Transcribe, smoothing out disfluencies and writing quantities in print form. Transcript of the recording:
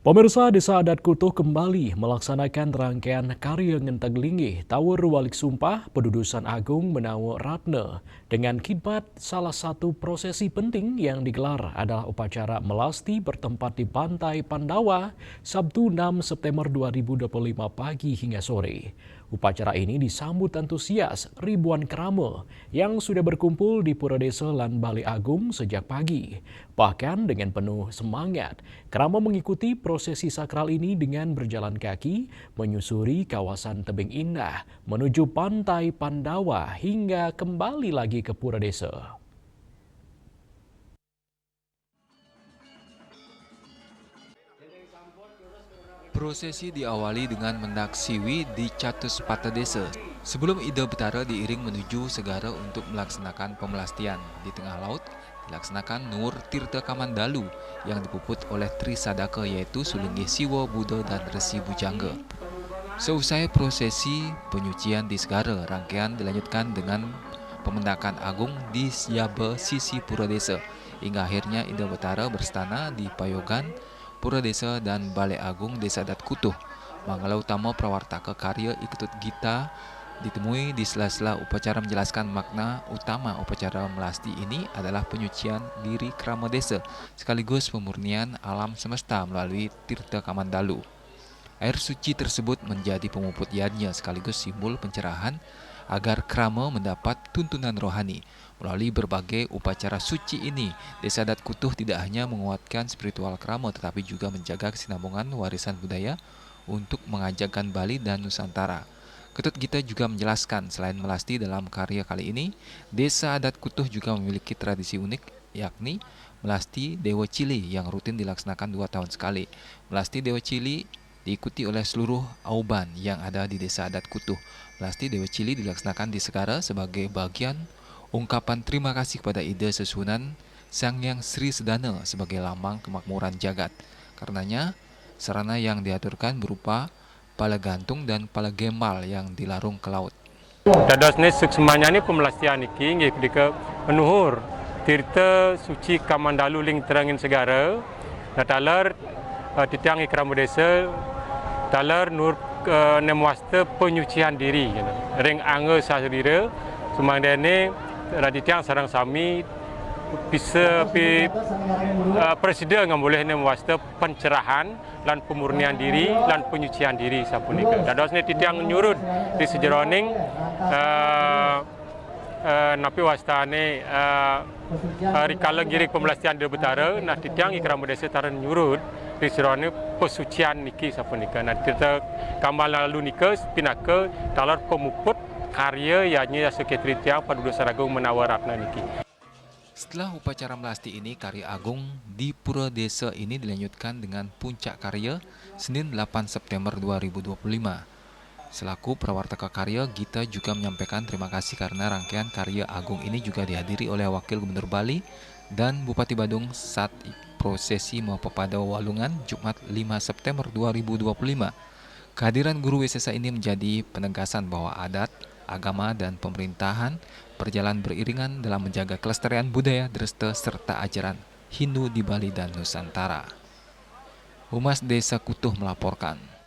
Pemirsa Desa Adat Kutuh kembali melaksanakan rangkaian karya Ngenteg Tawur Walik Sumpah Pedudusan Agung Menawa Ratna. Dengan khidmat, salah satu prosesi penting yang digelar adalah upacara melasti bertempat di Pantai Pandawa, Sabtu 6 September 2025 pagi hingga sore. Upacara ini disambut antusias ribuan kerama yang sudah berkumpul di Pura Desa lan Balai Agung sejak pagi. Bahkan dengan penuh semangat, kerama mengikuti prosesi sakral ini dengan berjalan kaki, menyusuri kawasan tebing indah, menuju Pantai Pandawa hingga kembali lagi ke Pura Desa. Prosesi diawali dengan mendak siwi di Catus Pata Desa. Sebelum Ida Betara diiring menuju Segara untuk melaksanakan pemelastian. Di tengah laut, dilaksanakan Nur Tirta Kamandalu yang dipuput oleh Tri Sadaka yaitu Sulinggi Siwa, Buddha, dan Resi Bujangga. Seusai prosesi penyucian di Segara, rangkaian dilanjutkan dengan pemendakan agung di Siaba sisi Pura Desa. Hingga akhirnya Ida Betara berstana di Payogan, Pura Desa dan Balai Agung Desa Adat Kutuh. Mangala utama prawartaka karya Iketut Gita ditemui di sela-sela upacara menjelaskan makna utama upacara melasti ini adalah penyucian diri krama desa sekaligus pemurnian alam semesta melalui Tirta Kamandalu. Air suci tersebut menjadi pemuput yadnya sekaligus simbol pencerahan agar krama mendapat tuntunan rohani. Melalui berbagai upacara suci ini, Desa Adat Kutuh tidak hanya menguatkan spiritual krama tetapi juga menjaga kesinambungan warisan budaya untuk mengajakkan Bali dan Nusantara. Ketut Gita juga menjelaskan selain melasti dalam karya kali ini, Desa Adat Kutuh juga memiliki tradisi unik yakni melasti Dewa Cili yang rutin dilaksanakan 2 tahun sekali. Melasti Dewa Cili diikuti oleh seluruh auban yang ada di Desa Adat Kutuh. Melasti Dewa Cili dilaksanakan di Segara sebagai bagian ungkapan terima kasih kepada ide Sesunan Sang Hyang Sri Sedana sebagai lambang kemakmuran jagat. Karenanya, sarana yang diaturkan berupa pala gantung dan pala gembal yang dilarung ke laut. Dados ni semuanya ni pemelastian iki nggih ketika menuhur tirta suci Kamandalu ling terangin Segara. Natalar titiang ikramu desa talar nur nemwasta penyucian diri ring angga sahadira sumangdene raditiang sarang sami bisa presiden yang boleh nemwasta pencerahan dan pemurnian diri dan penyucian diri sapunika. Dados ni titiang nyurut di sejeroning napi wastane rikala girik pemelastian di Betara nah titiang ikramu desa taran nyurut di sejeroning pesucian niki sapunika. Nah kita kamal lalu nika pinaka talar pemuput karya yakni sekretari tiang Pedudusan Agung Menawa Ratna niki. Setelah upacara melasti ini, karya agung di Pura Desa ini dilanjutkan dengan puncak karya Senin 8 September 2025. Selaku prawartaka karya, Gita juga menyampaikan terima kasih karena rangkaian karya agung ini juga dihadiri oleh Wakil Gubernur Bali dan Bupati Badung saat prosesi Mahapepada Walungan Jumat 5 September 2025. Kehadiran guru Wisesa ini menjadi penegasan bahwa adat, agama, dan pemerintahan berjalan beriringan dalam menjaga kelestarian budaya, dresta, serta ajaran Hindu di Bali dan Nusantara. Humas Desa Kutuh melaporkan.